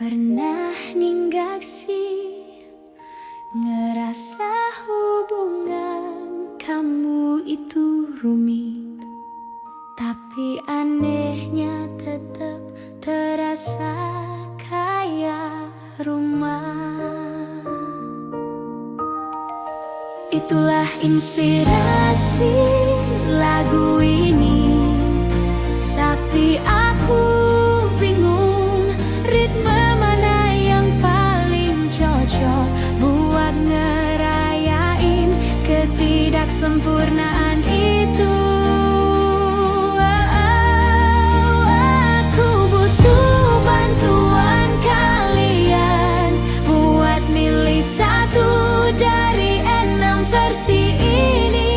Pernah ninggak sih ngerasa hubungan kamu itu rumit, tapi anehnya tetap terasa kayak rumah. Itulah inspirasi lagu ini, tapi aku bingung ritme mana yang paling cocok buat ngerayain ketidaksempurnaan itu. Aku butuh bantuan kalian buat milih satu dari 6 versi ini.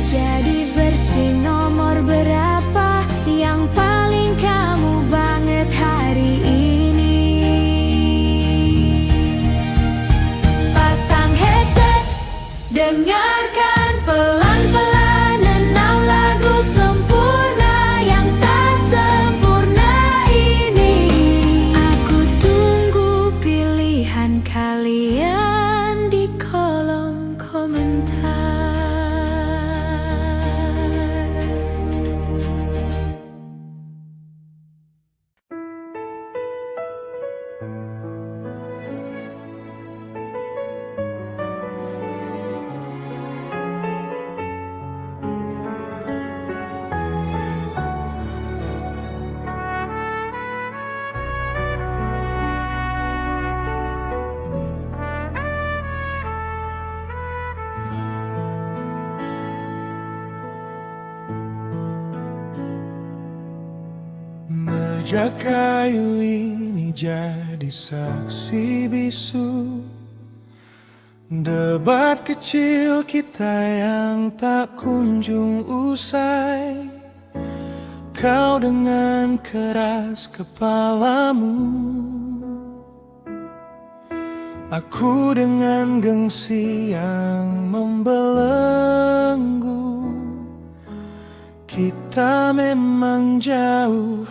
Jadi versi nomor berapa yang paling kamu banget hari ini? Pasang headset, dengarkan pelan-pelan 6 lagu sempurna yang tak sempurna ini. Aku tunggu pilihan kalian di kolom komentar. Meja kayu ini jadi saksi bisu debat kecil kita yang tak kunjung usai. Kau dengan keras kepalamu, aku dengan gengsi yang membelenggu. Kita memang jauh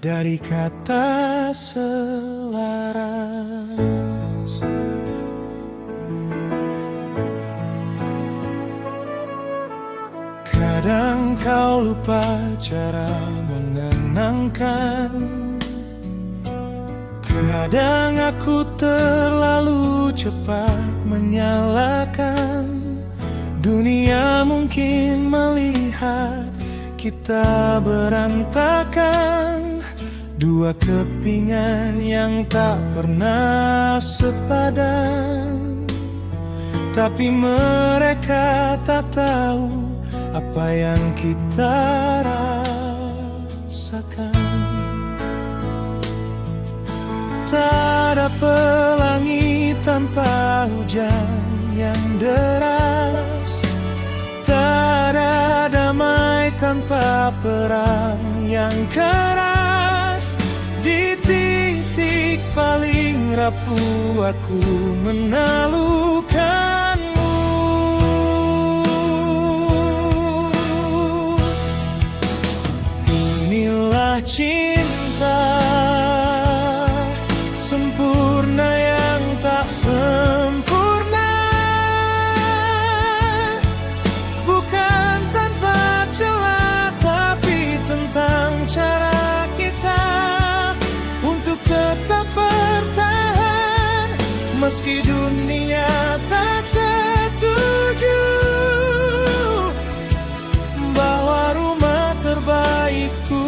dari kata selaras. Kadang kau lupa cara menenangkan, kadang aku terlalu cepat menyalahkan. Dunia mungkin melihat kita berantakan, dua kepingan yang tak pernah sepadan. Tapi mereka tak tahu apa yang kita rasakan. Tak ada pelangi tanpa hujan yang deras, tak ada damai tanpa perang yang keras. Di titik paling rapuh aku menalukanmu. Inilah cinta sempurna yang tak sempurna, bukan tanpa celah, tapi tentang cara kita untuk tetap bertahan meski dunia tak setuju bahwa rumah terbaikku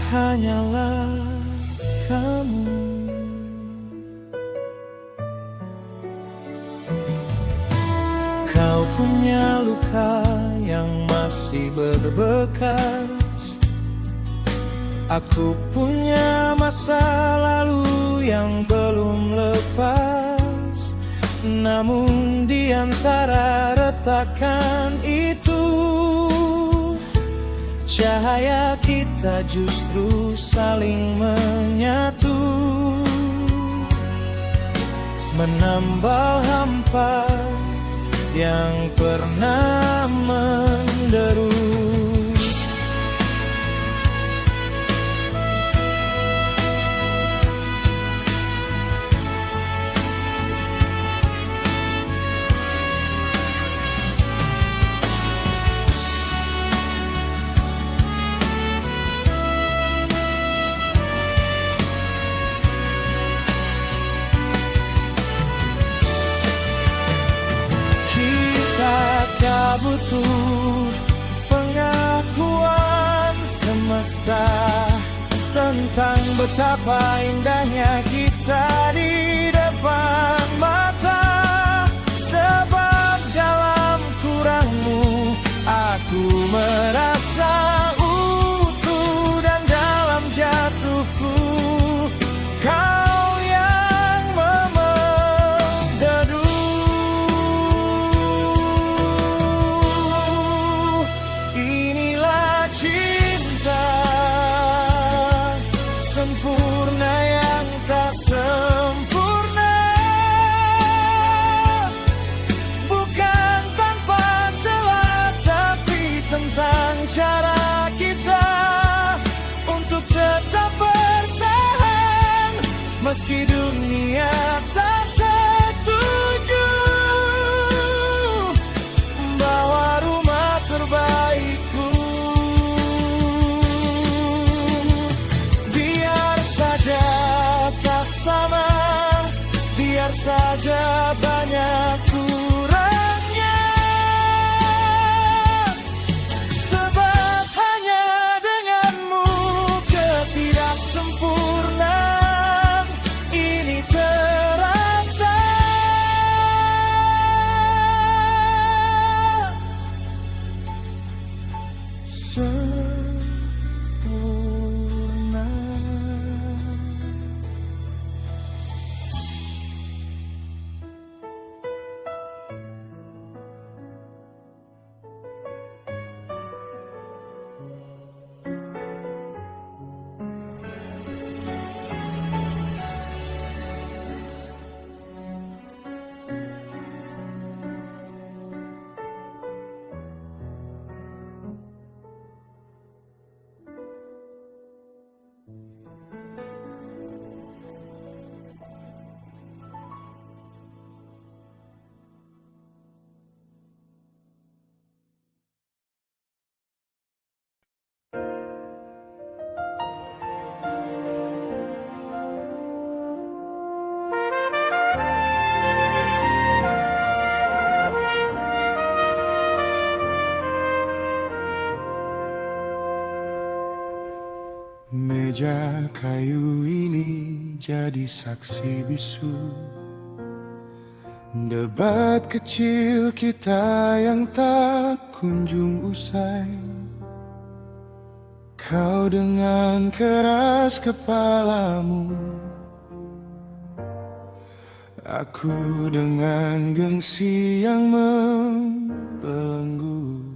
hanyalah kamu. Kau punya luka yang masih berbekas, aku punya masa lalu yang belum lepas. Namun di antara retakan itu, cahaya kita justru saling menyatu, menambal hampa yang pernah menderu. berdusta tentang betapa indahnya kita di depan mata. Sebab dalam kurangmu aku merasa utuh, dan dalam jatuhku kau yang memenggedu. Inilah cinta sempurna yang tak sempurna, bukan tanpa celah, tapi tentang cara kita untuk tetap bertahan meski dunia tak setuju bahwa rumah terbaikku. Biar saja tak sama, biar saja banyak kurangnya, sebab hanya denganmu ketidaksempurnaan ini terasa. Sempurna. Meja kayu ini jadi saksi bisu debat kecil kita yang tak kunjung usai. Kau dengan keras kepalamu, aku dengan gengsi yang membelenggu.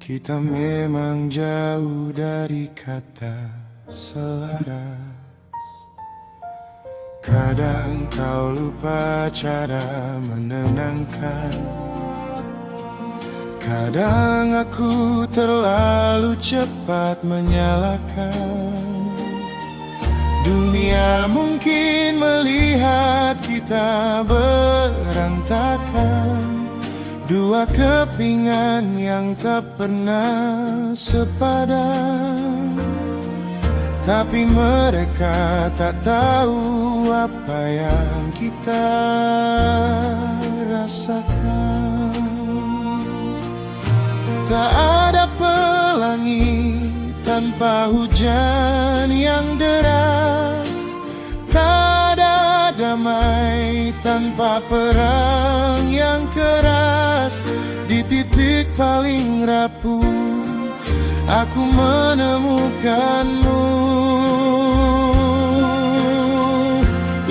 Kita memang jauh dari kata selaras. Kadang kau lupa cara menenangkan, kadang aku terlalu cepat menyalahkan. Dunia mungkin melihat kita berantakan, dua kepingan yang tak pernah sepadan. Tapi mereka tak tahu apa yang kita rasakan. Tak ada pelangi tanpa hujan yang deras, tak ada damai tanpa perang yang keras. Di titik paling rapuh aku menemukanmu.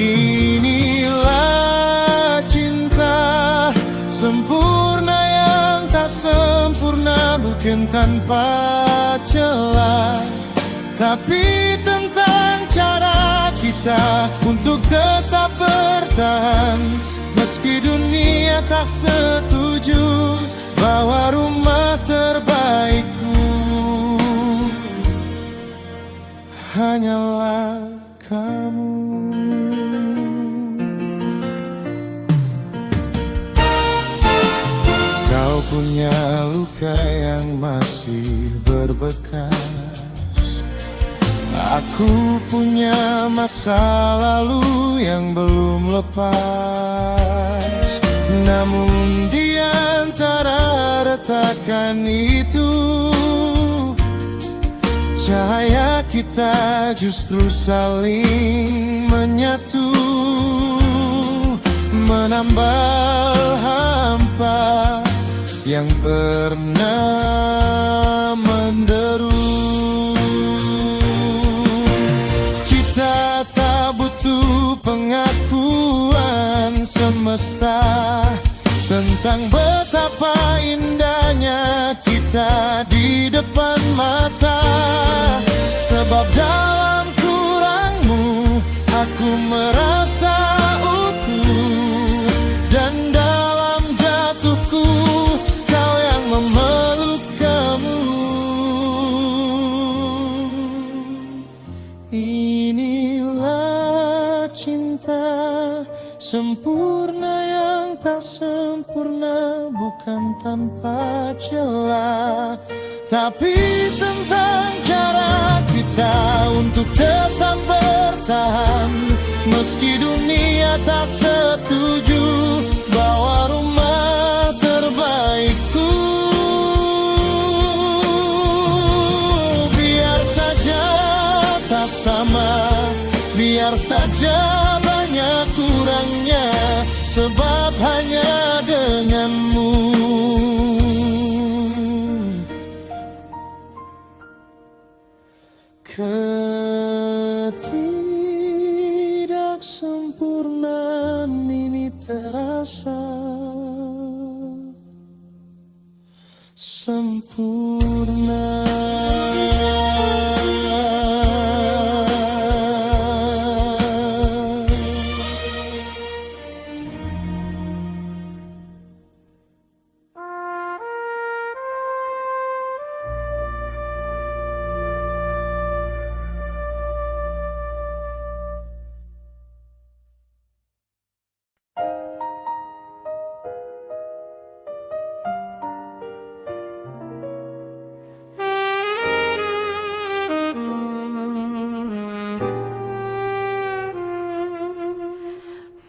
Inilah cinta sempurna yang tak sempurna, bukan tanpa celah, tapi tentang cara kita untuk tetap bertahan meski dunia tak setuju bahwa rumah terbaikku hanyalah kamu. Kau punya luka yang masih berbekas, aku punya masa lalu yang belum lepas. Namun di antara retakan itu cahaya kita justru saling menyatu, menambah hampa yang pernah menderu. Kita tak butuh pengakuan semesta tentang betapa indahnya kita di depan mata. Sebab dalam kurangmu aku merasa utuh, dan dalam jatuhku kau yang memeluk kamu. Inilah cinta sempurna yang tak sempurna, bukan tanpa celah, tapi tentang cara kita untuk tetap bertahan. Meski dunia tak setuju bahwa rumah terbaikku, biar saja tak sama, biar saja banyak kurangnya, sebab hanya denganmu ketidaksempurnaan ini terasa sempurna.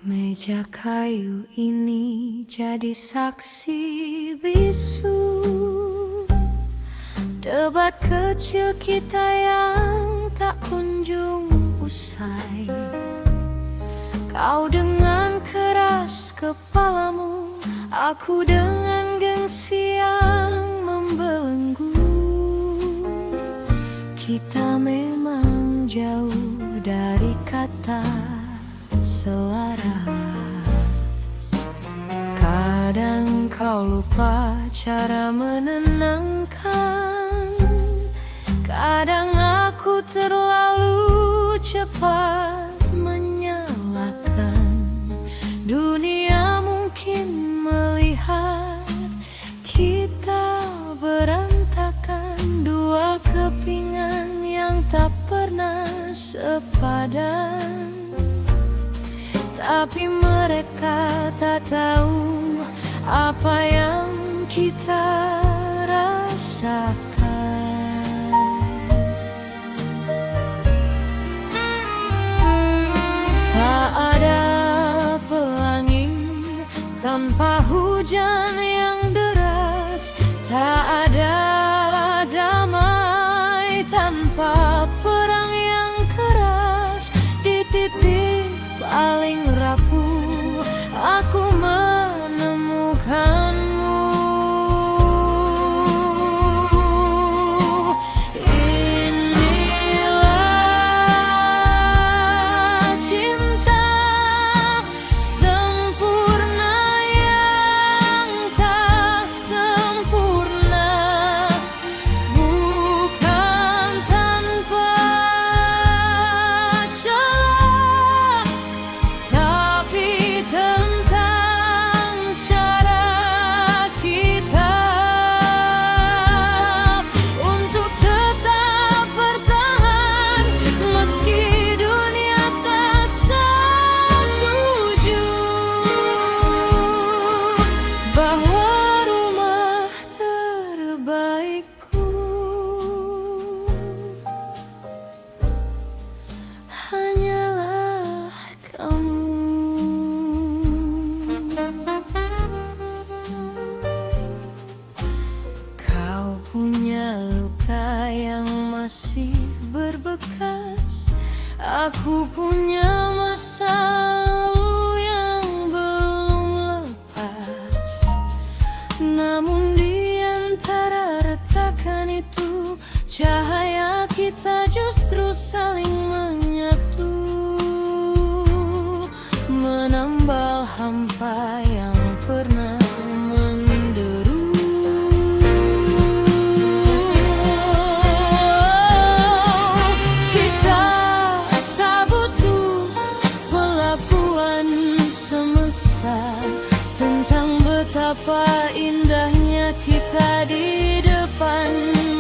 Meja kayu ini jadi saksi bisu debat kecil kita yang tak kunjung usai. Kau dengan keras kepalamu, aku dengan gengsi yang membelenggu. Kita memang jauh dari kata selaras. Kadang kau lupa cara menenangkan, kadang aku terlalu cepat menyalahkan. Dunia mungkin melihat kita berantakan, dua kepingan yang tak pernah sepadan. Tapi mereka tak tahu apa yang kita rasakan. Tak ada pelangi tanpa hujan yang deras, tak ada damai tanpa perang yang keras. Di titik paling rapuh aku menemukanmu. Inilah cinta sempurna yang tak sempurna, bukan tanpa celah, tapi Aku punya masa lalu yang belum lepas, namun di antara retakan itu cahaya kita justru saling menyatu, menambal hampa yang pernah menderu. Kita tak butuh pelabuhan semesta tentang betapa indahnya kita di depan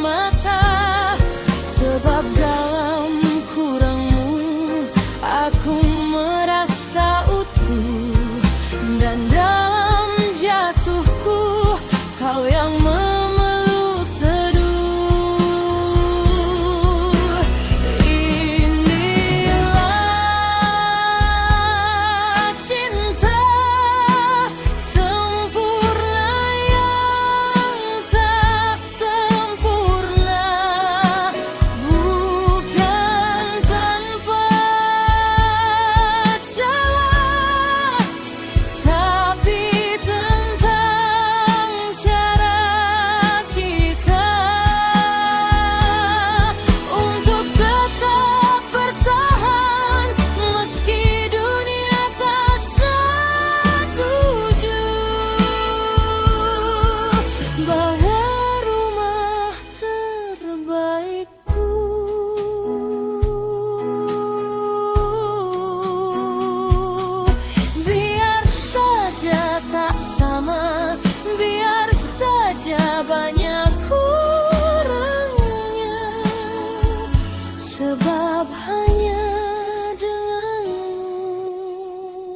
mata, sebab dalam kurangmu aku merasa utuh, dan dalam jatuhku kau yang memeluk teduh. Inilah cinta sempurna yang tak sempurna, bukan tanpa celah, tapi tentang cara kita untuk tetap bertahan meski dunia tak setuju, bahwa rumah terbaikku biar saja tak sama, biar saja banyak kurangnya, sebab hanya denganmu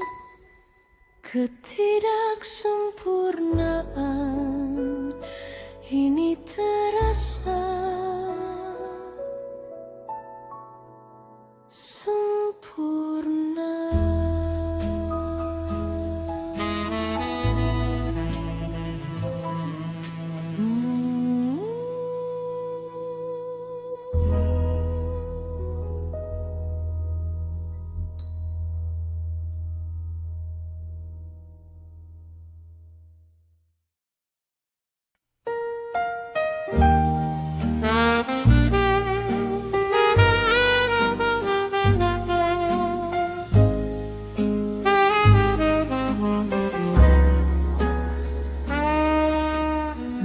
ketidaksempurnaan ini terasa sempurna.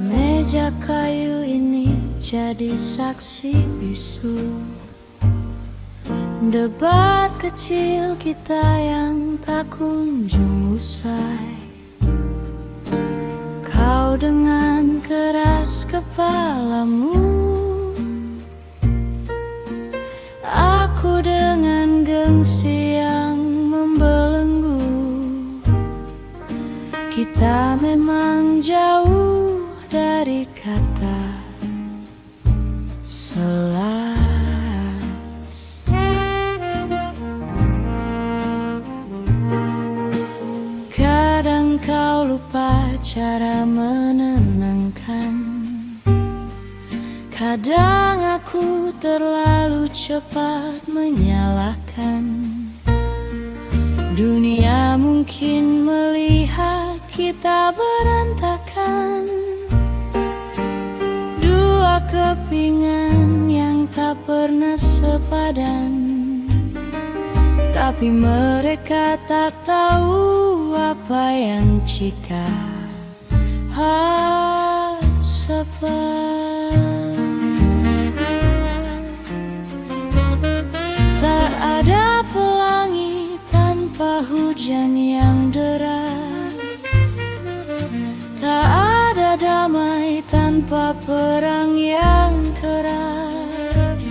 Meja kayu ini jadi saksi bisu debat kecil kita yang tak kunjung usai. Kau dengan keras kepalamu, aku dengan gengsi yang membelenggu. Kita memang jauh dari kata selas. Kadang kau lupa cara menenangkan, kadang aku terlalu cepat menyalahkan. Dunia mungkin melihat kita berantakan, dua kepingan yang tak pernah sepadan. Tapi mereka tak tahu apa yang kita hasapan. Tak ada pelangi tanpa hujan yang deras, tak ada damai tanpa perang yang keras.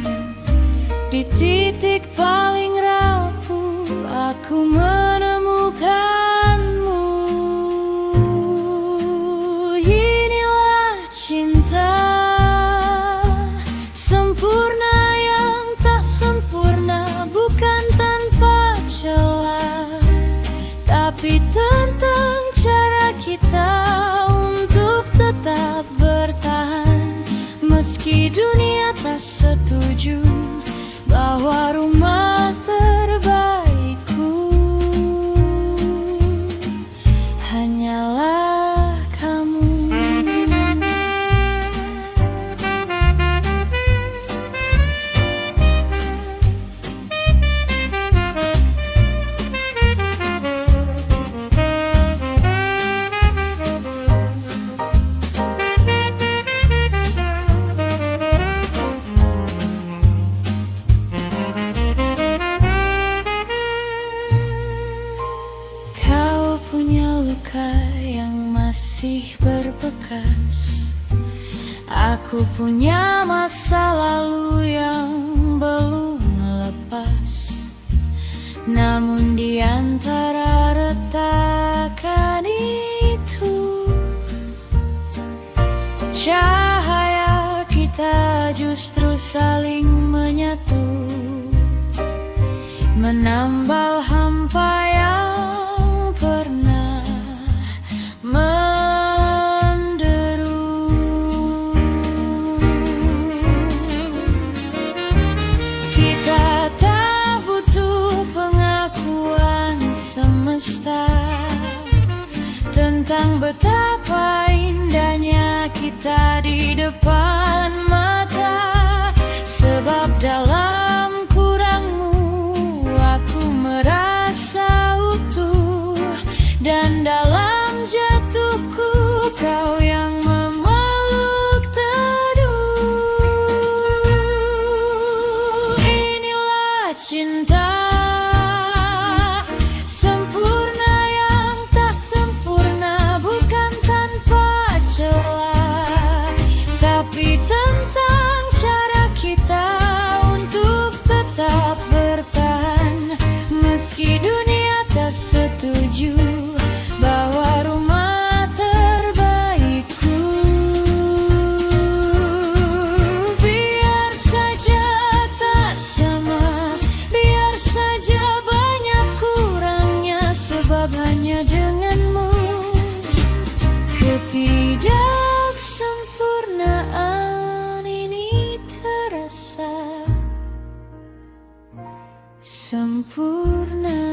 Di titik paling rapuh aku menemukanmu. Inilah cinta sempurna yang tak sempurna, bukan tanpa celah, tapi tentang cara kita untuk tetap bertahan meski dunia tak setuju bahwa rumah membekas. Aku punya masa lalu yang belum lepas, namun di antara retakan itu, cahaya kita justru saling menyatu, menambal hampa yang pernah menderu. Kita tak butuh pengakuan semesta tentang betapa indahnya kita di depan mata, sebab dalam kurangmu aku merasa utuh, dan dalam jatuhku kau yang memeluk teduh. Inilah cinta sempurna yang tak sempurna, bukan tanpa celah, tapi tentang cara kita untuk tetap bertahan meski dunia tak setuju bahwa rumah terbaikku. Biar saja tak sama, biar saja banyak kurangnya, sebab hanya denganmu ketidaksempurnaan ini terasa sempurna.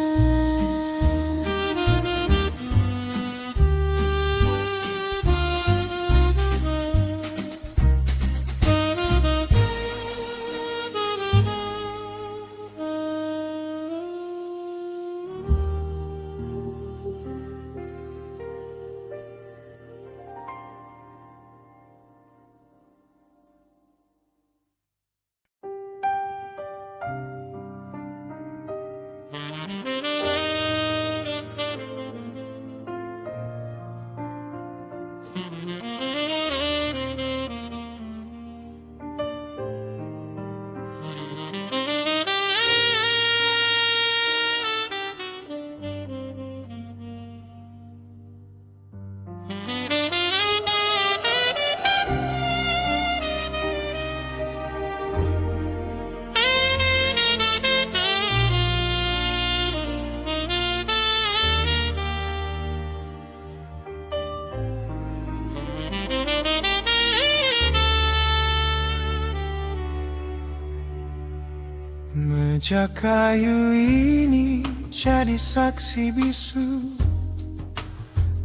Meja kayu ini jadi saksi bisu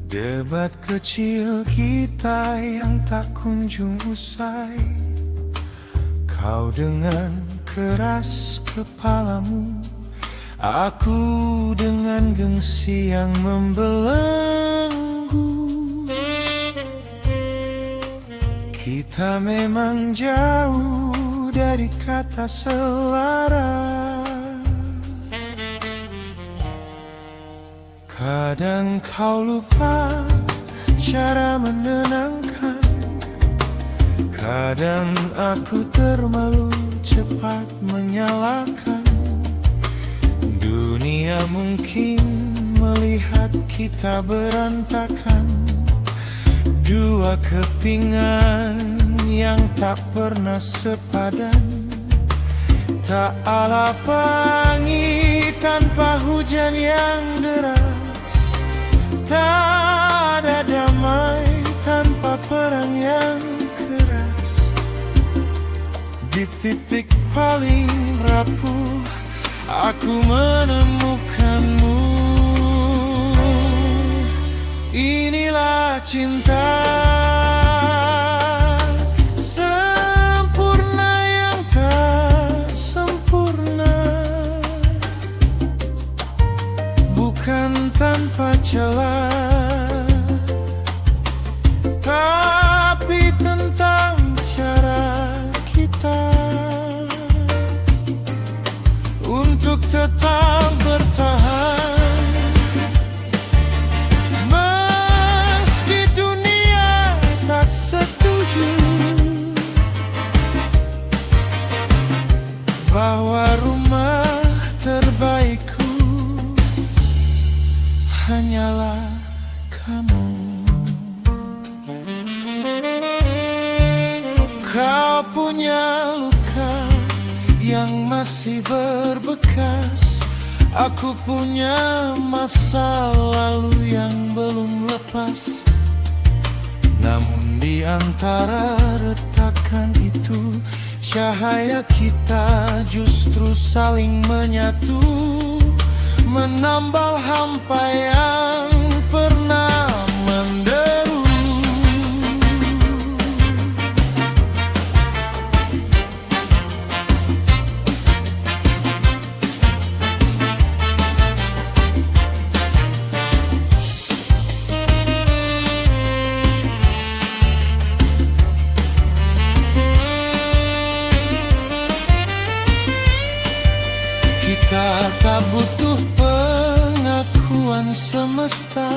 debat kecil kita yang tak kunjung usai. Kau dengan keras kepalamu, aku dengan gengsi yang membelenggu. Kita memang jauh dari kata selaras. Kadang kau lupa cara menenangkan, kadang aku termalu cepat menyalahkan. Dunia mungkin melihat kita berantakan, dua kepingan yang tak pernah sepadan. Tak ala pelangi tanpa hujan yang deras, tak ada damai tanpa perang yang keras. Di titik paling rapuh aku menemukanmu. Inilah cinta sempurna yang tak sempurna, bukan tanpa celah, tapi tentang cara kita untuk tetap bertahan. rumah terbaikku hanyalah kamu. Kau punya luka yang masih berbekas, aku punya masa lalu yang belum lepas. Namun di antara retakan itu, cahaya kita justru saling menyatu, menambal hampa yang pernah menderu. Kita tak butuh pengakuan semesta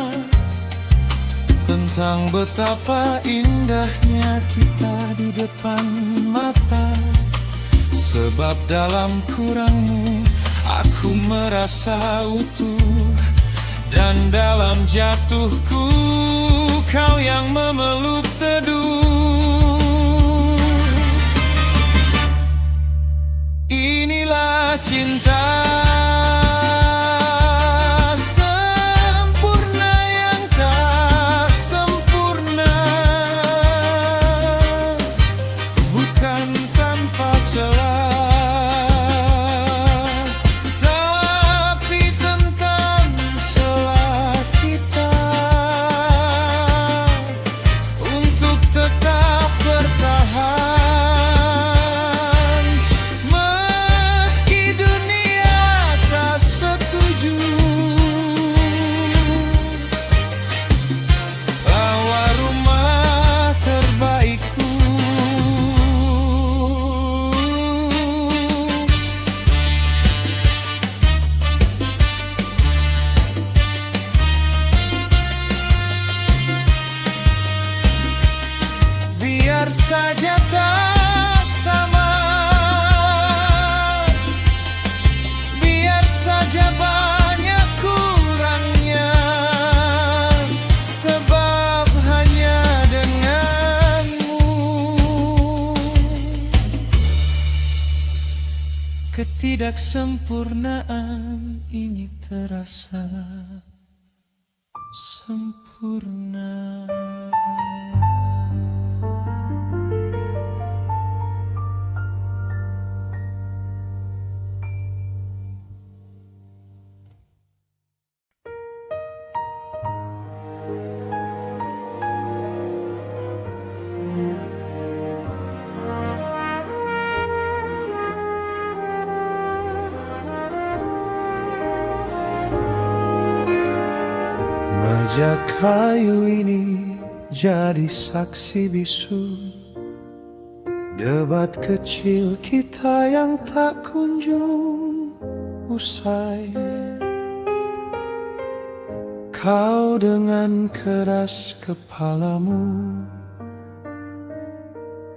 tentang betapa indahnya kita di depan mata. Sebab dalam kurangmu aku merasa utuh, dan dalam jatuhku kau yang memeluk teduh. Inilah cinta sempurna yang tak sempurna, bukan tanpa celah, tapi tentang celah kita untuk tetap bertahan. Biar saja tak sama, biar saja banyak kurangnya, sebab hanya denganmu ketidaksempurnaan ini terasa sempurna. Meja kayu ini jadi saksi bisu debat kecil kita yang tak kunjung usai. Kau dengan keras kepalamu